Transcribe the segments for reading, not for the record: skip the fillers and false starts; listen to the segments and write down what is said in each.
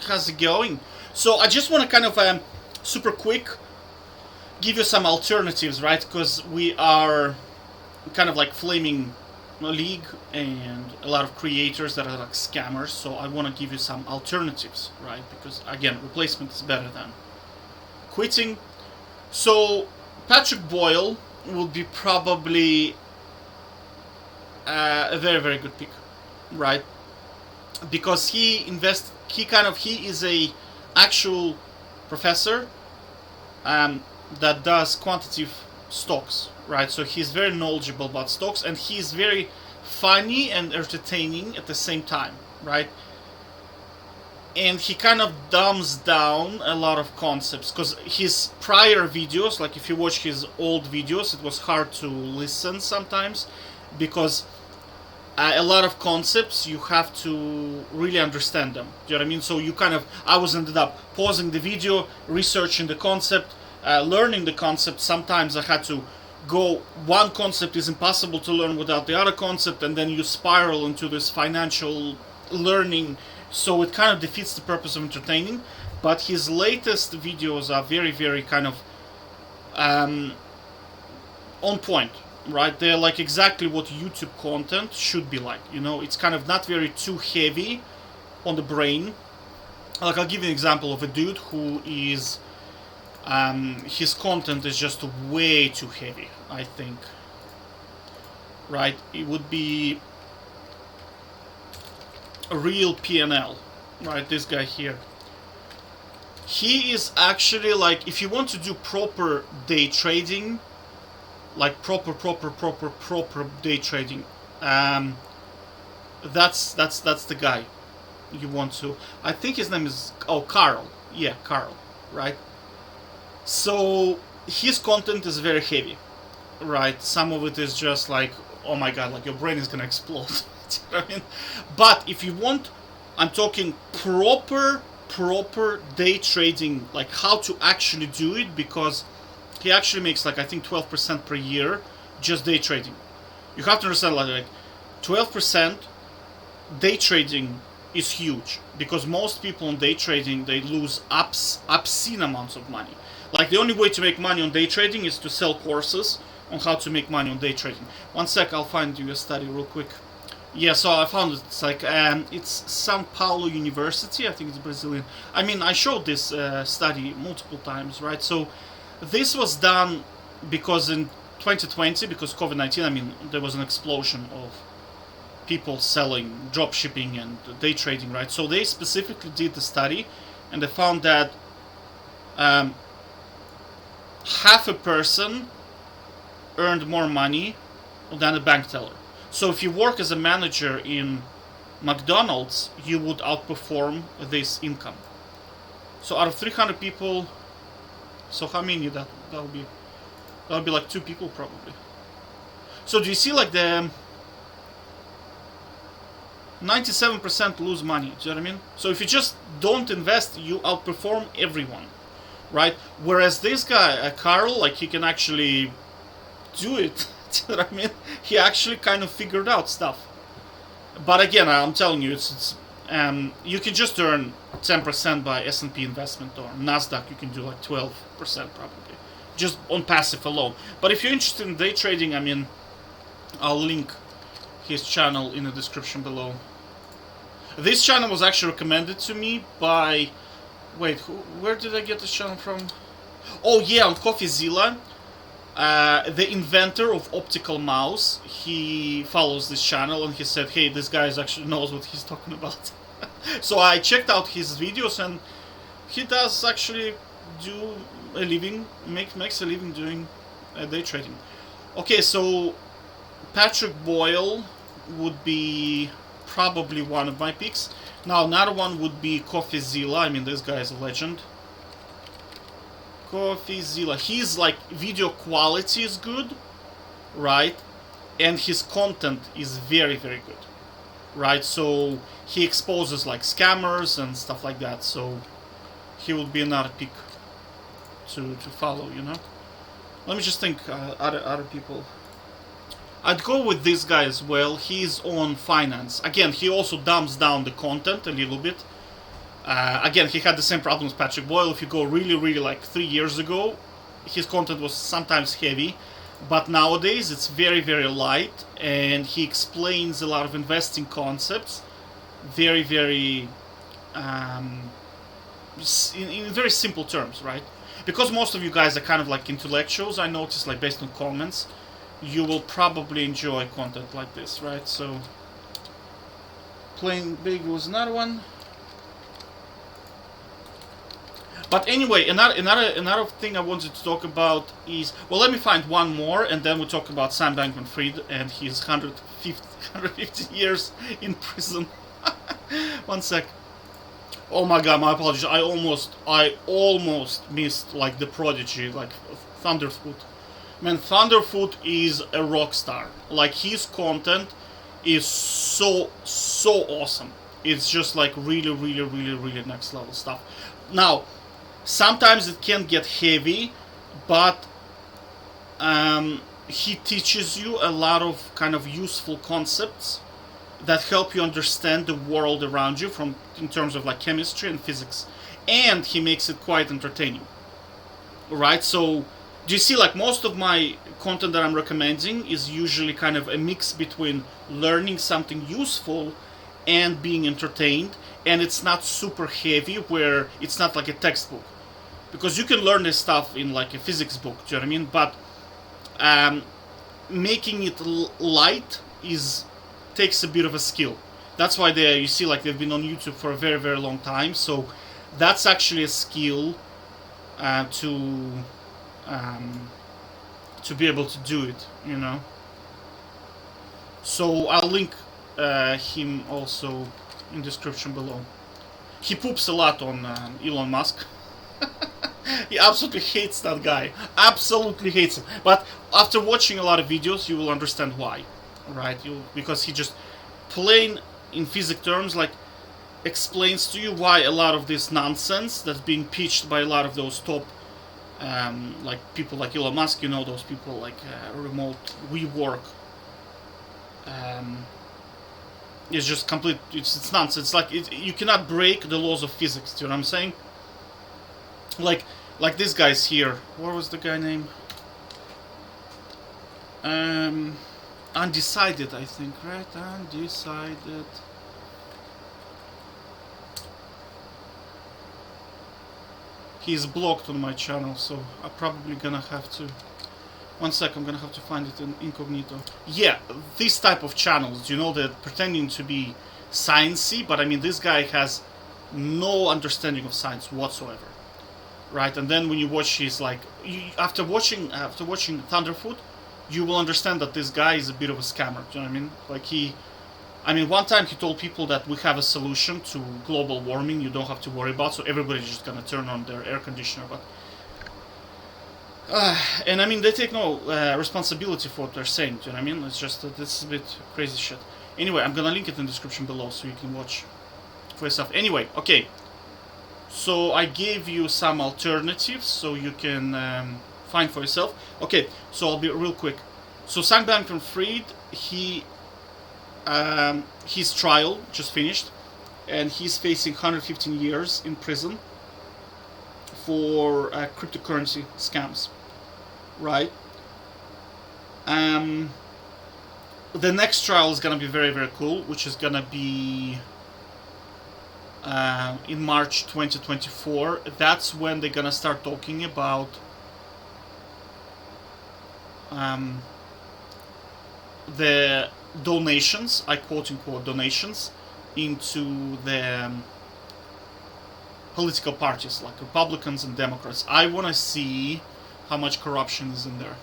how's it going? So I just want to kind of super quick give you some alternatives, right? Because we are kind of like flaming league and a lot of creators that are like scammers. So I want to give you some alternatives, right? Because again, replacement is better than quitting. So Patrick Boyle would be probably a very, very good pick, right? Because he is a actual professor that does quantitative stocks, right? So he's very knowledgeable about stocks, and he's very funny and entertaining at the same time, right? And he kind of dumbs down a lot of concepts, because his prior videos, like if you watch his old videos, it was hard to listen sometimes, because a lot of concepts you have to really understand them. Do you know what I mean? So I was ended up pausing the video, researching the concept, learning the concept. Sometimes I had to go, one concept is impossible to learn without the other concept, and then you spiral into this financial learning, so it kind of defeats the purpose of entertaining. But his latest videos are very, very kind of on point, right? They're like exactly what YouTube content should be like, it's kind of not very too heavy on the brain. Like, I'll give you an example of a dude who is his content is just way too heavy, I think, right? It would be a real PNL, right? This guy here, he is actually like, if you want to do proper day trading, like proper day trading, that's the guy you want to. I think his name is Carl. Yeah, Carl, right? So his content is very heavy, right? Some of it is just like, oh my god, like your brain is gonna explode. You know what I mean? But if you want, I'm talking proper day trading, like how to actually do it, because he actually makes like, I think 12% per year just day trading. You have to understand, like 12% day trading is huge, because most people on day trading, they lose obscene amounts of money. Like, the only way to make money on day trading is to sell courses on how to make money on day trading. One sec, I'll find you a study real quick. Yeah, so I found it. It's like, it's São Paulo University, I think it's Brazilian. I mean, I showed this study multiple times, right? So this was done because in 2020, because COVID-19, I mean, there was an explosion of people selling, drop shipping and day trading, right? So they specifically did the study, and they found that half a person earned more money than a bank teller. So if you work as a manager in McDonald's, you would outperform this income. So out of 300 people, so how many that would be? That would be like 2 people probably. So do you see, like, the 97% lose money? Do you know what I mean? So if you just don't invest, you outperform everyone, right? Whereas this guy, Carl, like, he can actually do it. Do you know what I mean? He actually kind of figured out stuff. But again, I'm telling you, it's you can just earn 10% by S&P investment, or Nasdaq. You can do like 12% probably, just on passive alone. But if you're interested in day trading, I mean, I'll link his channel in the description below. This channel was actually recommended to me by, wait, where did I get this channel from? Oh yeah, on CoffeeZilla. The inventor of optical mouse, he follows this channel, and he said, hey, this guy actually knows what he's talking about. So I checked out his videos, and he does actually do a living, makes a living doing day trading. Okay, so Patrick Boyle would be probably one of my picks. Now another one would be CoffeeZilla. I mean, this guy is a legend. CoffeeZilla. His like video quality is good, right? And his content is very, very good, right? So he exposes like scammers and stuff like that. So he would be another pick to follow, you know. Let me just think. Other people. I'd go with this guy as well. He's on finance. Again, he also dumbs down the content a little bit. Again, he had the same problem as Patrick Boyle. If you go really like 3 years ago, his content was sometimes heavy, but nowadays it's very light, and he explains a lot of investing concepts very in very simple terms, right? Because most of you guys are kind of like intellectuals, I noticed, like based on comments, you will probably enjoy content like this, right? So playing big was another one. But anyway, another thing I wanted to talk about is, well, let me find one more, and then we'll talk about Sam Bankman-Fried and his 150 years in prison. 1 sec. Oh my god, my apologies. I almost missed like the prodigy, like Thunderfoot. Man, Thunderfoot is a rock star. Like, his content is so awesome. It's just like really next level stuff. Now, sometimes it can get heavy, but he teaches you a lot of kind of useful concepts that help you understand the world around you from in terms of like chemistry and physics, and he makes it quite entertaining, right? So do you see, like, most of my content that I'm recommending is usually kind of a mix between learning something useful and being entertained, and it's not super heavy where it's not like a textbook, because you can learn this stuff in like a physics book, do you know what I mean? But making it light takes a bit of a skill. That's why you see, like, they've been on YouTube for a very long time. So that's actually a skill to be able to do it, you know. So I'll link him also in description below. He poops a lot on Elon Musk. He absolutely hates that guy. Absolutely hates him. But after watching a lot of videos, you will understand why. Right, because he just plain in physics terms like explains to you why a lot of this nonsense that's being pitched by a lot of those top like people like Elon Musk, you know, those people like remote WeWork, it's just complete, it's nonsense. Like, you cannot break the laws of physics, do you know what I'm saying? Like these guys here, what was the guy name? Undecided, I think, right? Undecided. He's blocked on my channel, so I'm probably gonna have to... 1 sec, I'm gonna have to find it in incognito. Yeah, this type of channels, you know, they're pretending to be sciencey, but I mean, this guy has no understanding of science whatsoever, right? And then when you watch his, like, after watching Thunderfoot, you will understand that this guy is a bit of a scammer, do you know what I mean? Like, one time he told people that we have a solution to global warming you don't have to worry about, so everybody's just gonna turn on their air conditioner, but... and I mean, they take no responsibility for what they're saying, do you know what I mean? It's just that this is a bit crazy shit. Anyway, I'm gonna link it in the description below so you can watch for yourself. Anyway, okay. So I gave you some alternatives so you can... find for yourself. Okay, so I'll be real quick. So Sam Bankman-Fried, his trial just finished, and he's facing 115 years in prison for cryptocurrency scams, right? The next trial is gonna be very cool, which is gonna be in March 2024. That's when they're gonna start talking about the donations, I quote unquote donations, into the political parties like Republicans and Democrats. I want to see how much corruption is in there,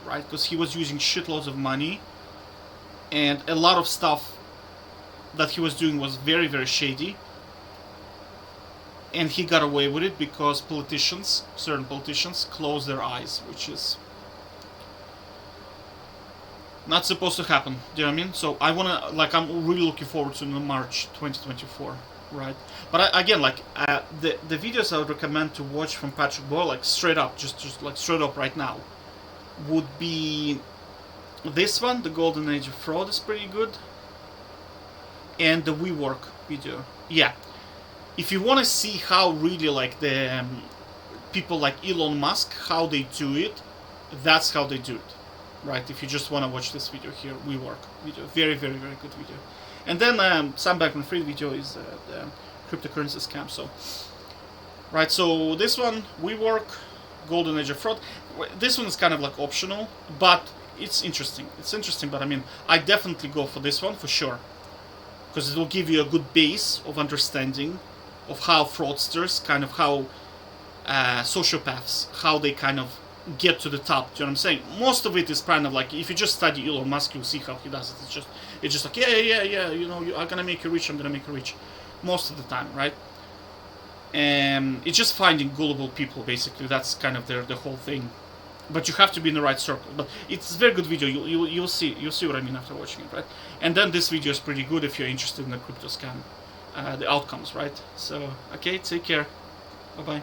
right? Because he was using shitloads of money, and a lot of stuff that he was doing was very shady, and he got away with it because certain politicians closed their eyes, which is not supposed to happen, do you know what I mean? So I'm really looking forward to March 2024, right? But again, like, the videos I would recommend to watch from Patrick Boyle, like straight up, just like straight up right now, would be this one, The Golden Age of Fraud is pretty good, and the WeWork video. Yeah, if you want to see how really like the people like Elon Musk, how they do it, that's how they do it, right? If you just want to watch this video here, WeWork video, very, very, very good video. And then Sam Bankman-Fried video is the cryptocurrency scam. So, right, so this one, WeWork, golden age of fraud. This one is kind of like optional, but it's interesting. It's interesting, but I mean, I definitely go for this one for sure, because it will give you a good base of understanding of how fraudsters, kind of how sociopaths, how they kind of get to the top. Do you know what I'm saying? Most of it is kind of like, if you just study Elon Musk, you'll see how he does it. It's just like, yeah, you know, I'm gonna make you rich, I'm gonna make you rich. Most of the time, right? And it's just finding gullible people, basically. That's kind of the whole thing. But you have to be in the right circle. But it's a very good video. You'll see what I mean after watching it, right? And then this video is pretty good if you're interested in the crypto scam, the outcomes, right? So, okay, take care. Bye-bye.